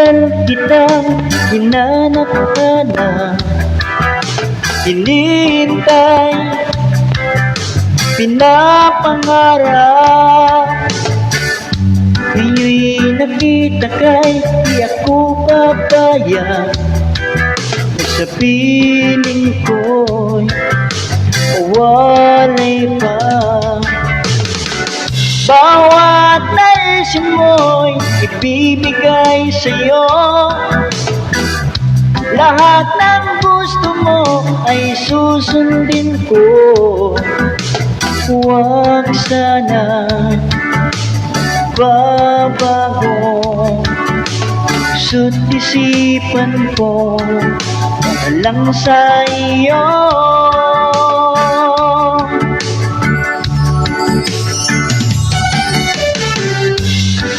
matagal kitang hinanap-hanap, hinihintay, pinapangarap. Ngayon'y nakita kay di ako papayag, sa piling ko'y walay pa. Bawat naisin mo'y ibibigay sa'yo, lahat ng gusto mo ay susundin ko. Huwag sana babago, su't isipan ko lang sa iyo.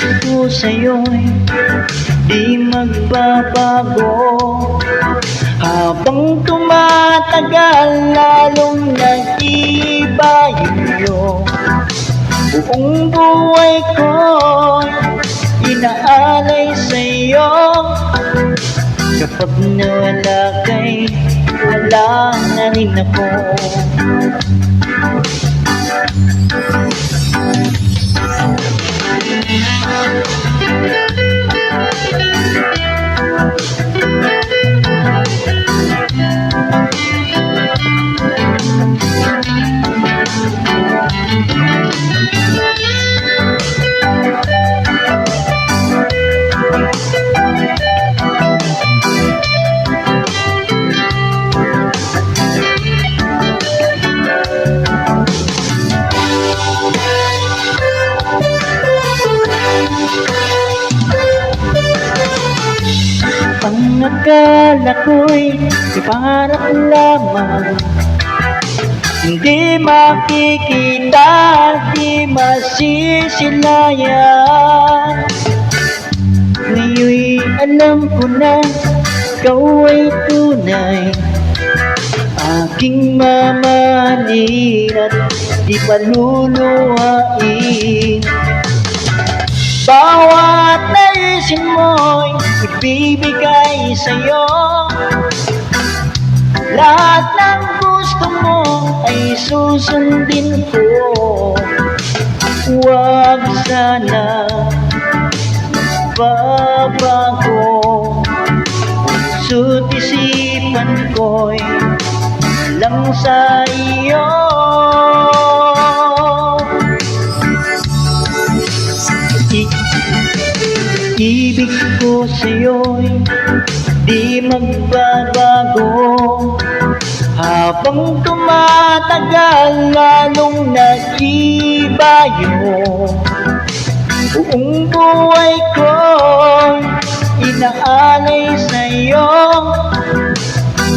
Ako sa'yo'y di magbabago, habang tumatagal lalong nag-iba yung buong buhay ko'y inaalay sa'yo. Kapag nawala kay wala na rin ako. Ang akala ko'y pangarap lamang, hindi makikita, di masisilayan. Ngayon'y alam ko na ikaw ay tunay, aking mamahalin at di paluluhain. Bawat naisin mo'y ibibigay sa'yo, lahat ng gusto mo ay susundin ko. Huwag sana babago, su't isipan ko'y lang sa iyo. Ibig ko sa'yo'y di magbabago, habang tumatagal lalong nag-iba yung buong buhay ko'y inaalay sa'yo.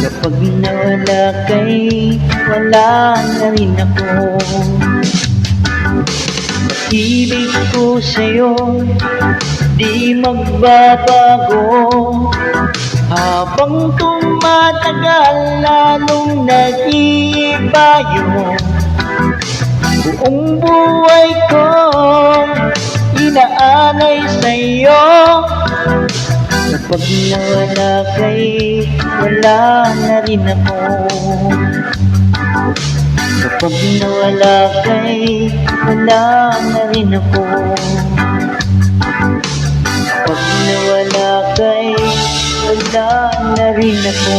Kapag nawala kay wala na rin ako. Ibig ko sa'yo di magbabago, habang tumatagal lalong nag-iba yung buong buhay ko, inaalay sa'yo. Kapag nawala kay wala na rin ako. Kapag nawala kay wala na rin ako. Kapag nawala kay wala na rin ako.